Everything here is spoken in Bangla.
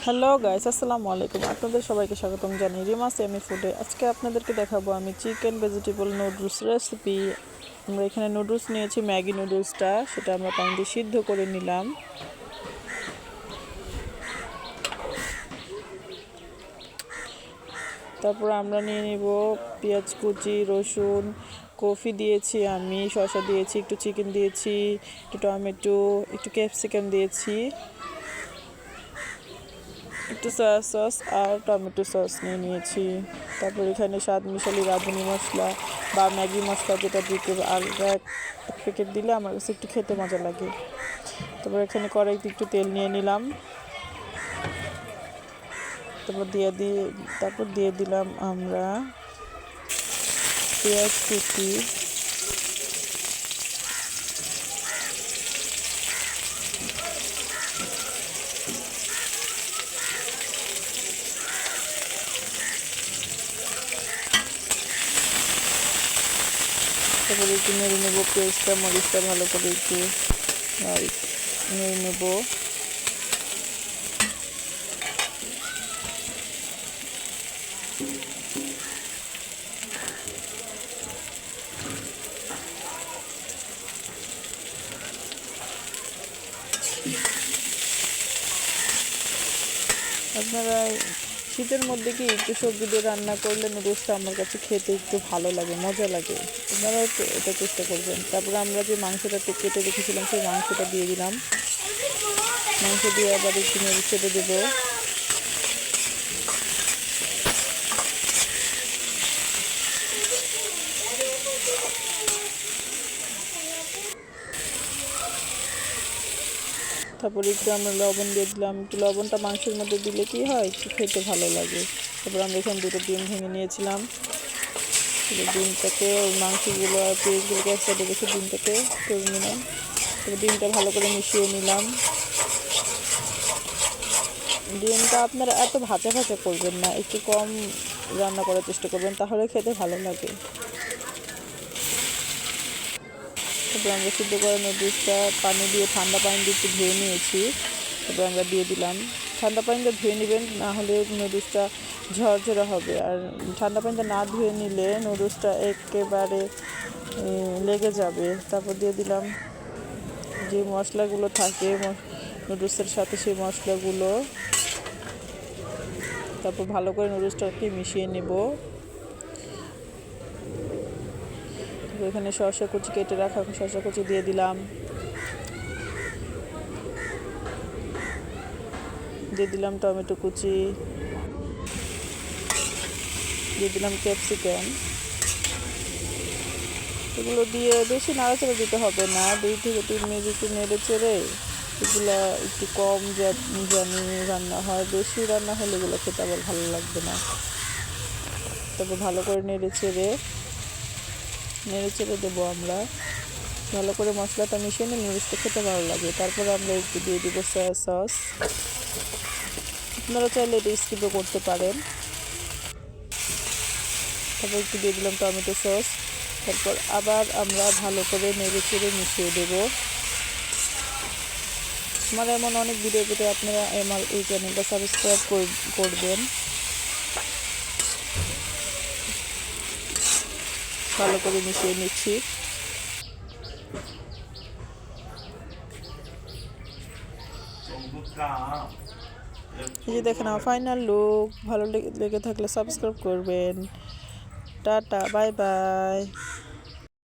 হ্যালো গাইস, আসসালামু আলাইকুম। আপনাদের সবাইকে স্বাগতম জানাই রিমাস এমি ফুডে। আজকে আপনাদেরকে দেখাবো আমি চিকেন ভেজিটেবল নুডলস রেসিপি। আমরা এখানে নুডলস নিয়েছি, ম্যাগি নুডলসটা, সেটা আমরা পানি দিয়ে সিদ্ধ করে নিলাম। তারপর আমরা নিয়ে নিব পেঁয়াজ কুচি, রসুন, কফি দিয়েছি, আমি শসা দিয়েছি, একটু চিকেন দিয়েছি, একটু টমেটো, একটু ক্যাপসিকাম দিয়েছি, একটু সয়া সস আর টমেটো সস নিয়েছি। তারপর এখানে স্বাদ মিশালি রাঁধুনি মশলা বা ম্যাগি মশলা যেটা দিতে, আর এক প্যাকেট দিলে আমার কাছে একটু খেতে মজা লাগে। তারপর এখানে কড়াইতে একটু তেল নিয়ে নিলাম। তারপর দিয়ে দিলাম আমরা পেঁয়াজ কুচি, তারপরে একটু নেড়ে নেবো পেঁয়াজটা, মরিচটা ভালো করে একটু নেড়ে নেবো। আপনারা শীতের মধ্যে কি একটু সবজি দিয়ে রান্না করলে নুডলসটা আমার কাছে খেতে একটু ভালো লাগে, মজা লাগে। আপনারাও তো এটা চেষ্টা করবেন। তারপরে আমরা যে মাংসটা কেটে রেখেছিলাম সেই মাংসটা দিয়ে দিলাম। মাংস দিয়ে আবার একটু নেড়ে চেড়ে দেবো। তারপরে একটু আমরা লবণ দিয়ে দিলাম। একটু লবণটা মাংসের মধ্যে দিলে কি হয়, একটু খেতে ভালো লাগে। তারপর আমরা এখানে দুটো ডিম ভেঙে নিয়েছিলাম। ডিমটাকে ওই মাংসগুলো আর পেঁয়াজগুলোকে এক সাইডে রেখে ডিমটাকে করে নিলাম। তারপর ডিমটা ভালো করে মিশিয়ে নিলাম। ডিমটা আপনারা এত ভাজা ভাজা করবেন না, একটু কম রান্না করার চেষ্টা করবেন, তাহলে খেতে ভালো লাগে। তারপর আমরা সিদ্ধ করা নুডলসটা ঠান্ডা পানি দিয়ে একটু ধুয়ে নিয়েছি। তারপর আমরা দিয়ে দিলাম। ঠান্ডা পানিটা ধুয়ে নেবেন, না হলে নুডলসটা ঝরঝরা হবে। আর ঠান্ডা পানিটা না ধুয়ে নিলে নুডলসটা একেবারে লেগে যাবে। তারপর দিয়ে দিলাম যে মশলাগুলো থাকে নুডলসের সাথে, সেই মশলাগুলো। তারপর ভালো করে নুডলসটাকে মিশিয়ে নেব। এখানে শসা কুচি, কেটে রাখা শসা কুচি দিয়ে দিলাম। দিয়ে দিলাম টমেটো কুচি, দিয়ে দিলাম ক্যাপসিকাম। এগুলো দিয়ে বেশি নাড়াচাড়া দিতে হবে না, 2 থেকে 3 মিনিট একটু নেড়ে চেড়ে এগুলো একটু কম জানি রান্না হয়, বেশি রান্না হলে এগুলো খেতে আবার ভালো লাগবে না। তারপর ভালো করে নেড়ে চেড়ে দেবো আমরা। ভালো করে মশলাটা মিশিয়ে নিয়ে নুডলসটা খেতে ভালো লাগে। তারপরে আমরা একটু দিয়ে দিব সয়া সস। আপনারা চাইলে এটা স্কিপও করতে পারেন। তারপর একটু দিয়ে দিলাম টমেটো সস। তারপর আবার আমরা ভালো করে নেড়ে চেড়ে মিশিয়ে দেবো। আমার এমন অনেক ভিডিও পেতে আপনারা আমার এই চ্যানেলটা সাবস্ক্রাইব করবেন। ভালো করে মিশিয়ে নিচ্ছি। এই যে দেখেন আমার ফাইনাল লুক। ভালো লেগে থাকলে সাবস্ক্রাইব করবেন। Tata, bye bye.